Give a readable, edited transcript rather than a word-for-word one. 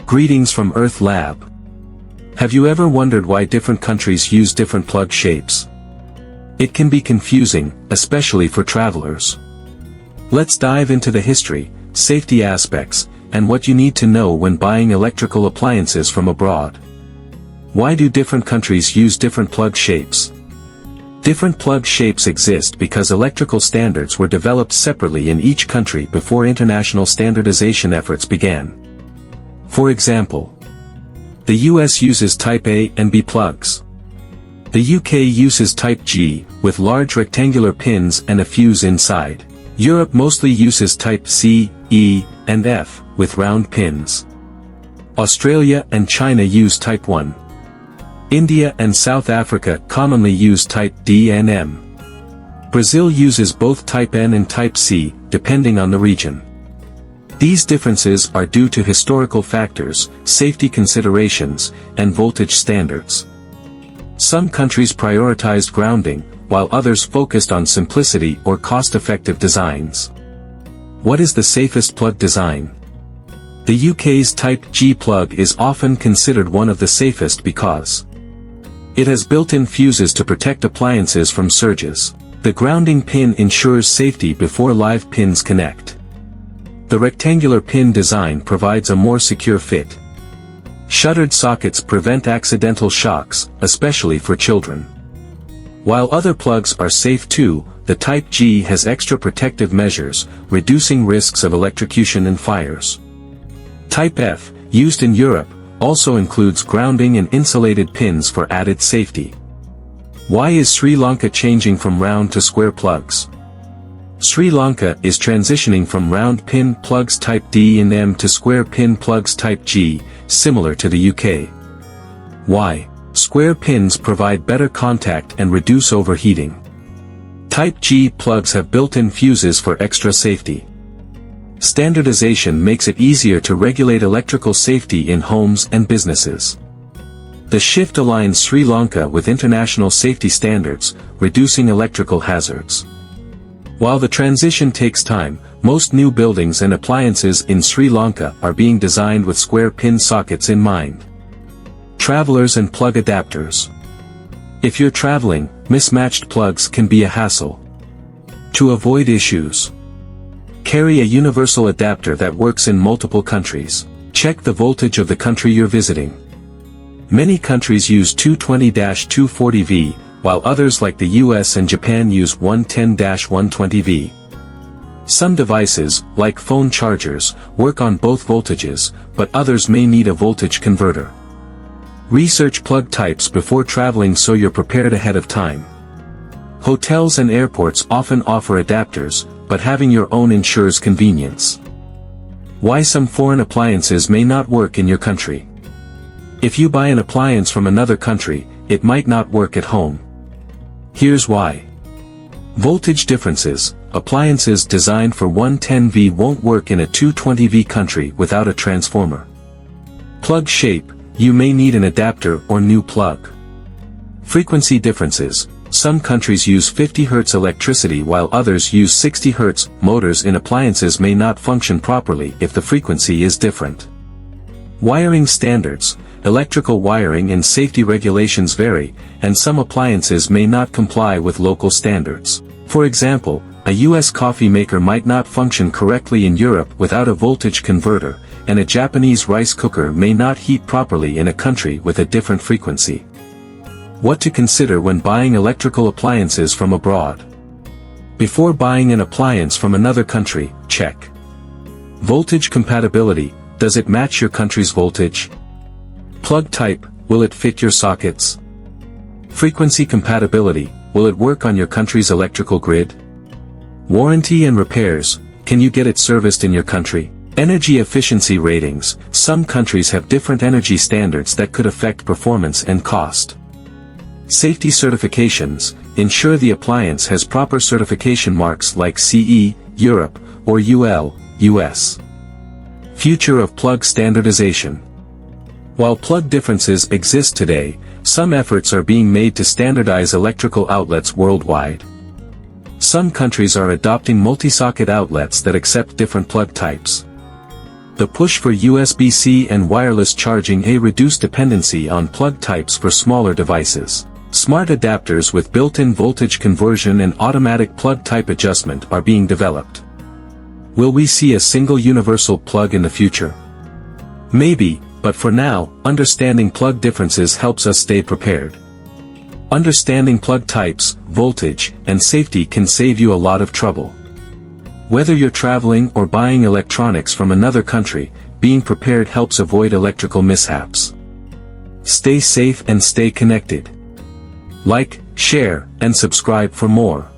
Greetings from Earth Lab. Have you ever wondered why different countries use different plug shapes? It can be confusing, especially for travelers. Let's dive into the history, safety aspects, and what you need to know when buying electrical appliances from abroad. Why do different countries use different plug shapes? Different plug shapes exist because electrical standards were developed separately in each country before international standardization efforts began. For example, the US uses Type A and B plugs. The UK uses Type G, with large rectangular pins and a fuse inside. Europe mostly uses Type C, E, and F, with round pins. Australia and China use Type 1. India and South Africa commonly use Type D and M. Brazil uses both Type N and Type C, depending on the region. These differences are due to historical factors, safety considerations, and voltage standards. Some countries prioritized grounding, while others focused on simplicity or cost-effective designs. What is the safest plug design? The UK's Type G plug is often considered one of the safest because it has built-in fuses to protect appliances from surges. The grounding pin ensures safety before live pins connect. The rectangular pin design provides a more secure fit. Shuttered sockets prevent accidental shocks, especially for children. While other plugs are safe too, the Type G has extra protective measures, reducing risks of electrocution and fires. Type F, used in Europe, also includes grounding and insulated pins for added safety. Why is Sri Lanka changing from round to square plugs? Sri Lanka is transitioning from round pin plugs Type D and M to square pin plugs Type G, similar to the UK. Why? Square pins provide better contact and reduce overheating. Type G plugs have built-in fuses for extra safety. Standardization makes it easier to regulate electrical safety in homes and businesses. The shift aligns Sri Lanka with international safety standards, reducing electrical hazards. While the transition takes time, most new buildings and appliances in Sri Lanka are being designed with square pin sockets in mind. Travelers and plug adapters. If you're traveling, mismatched plugs can be a hassle. To avoid issues, carry a universal adapter that works in multiple countries. Check the voltage of the country you're visiting. Many countries use 220-240V, while others like the US and Japan use 110-120V. Some devices, like phone chargers, work on both voltages, but others may need a voltage converter. Research plug types before traveling so you're prepared ahead of time. Hotels and airports often offer adapters, but having your own ensures convenience. Why some foreign appliances may not work in your country. If you buy an appliance from another country, it might not work at home. Here's why. Voltage differences. Appliances designed for 110V won't work in a 220V country without a transformer. Plug shape. You may need an adapter or new plug. Frequency differences. Some countries use 50 Hz electricity while others use 60 Hz. Motors in appliances may not function properly if the frequency is different. Wiring standards. Electrical wiring and safety regulations vary, and some appliances may not comply with local standards. For example, a US coffee maker might not function correctly in Europe without a voltage converter, and a Japanese rice cooker may not heat properly in a country with a different frequency. What to consider when buying electrical appliances from abroad. Before buying an appliance from another country, check. Voltage compatibility. Does it match your country's voltage? Plug type. Will it fit your sockets? Frequency compatibility. Will it work on your country's electrical grid? Warranty and repairs. Can you get it serviced in your country? Energy efficiency ratings. Some countries have different energy standards that could affect performance and cost. Safety certifications. Ensure the appliance has proper certification marks like CE, Europe, or UL, US. Future of plug standardization. While plug differences exist today, some efforts are being made to standardize electrical outlets worldwide. Some countries are adopting multi-socket outlets that accept different plug types. The push for USB-C and wireless charging may reduce dependency on plug types for smaller devices. Smart adapters with built-in voltage conversion and automatic plug type adjustment are being developed. Will we see a single universal plug in the future? Maybe, but for now, understanding plug differences helps us stay prepared. Understanding plug types, voltage, and safety can save you a lot of trouble. Whether you're traveling or buying electronics from another country, being prepared helps avoid electrical mishaps. Stay safe and stay connected. Like, share, and subscribe for more.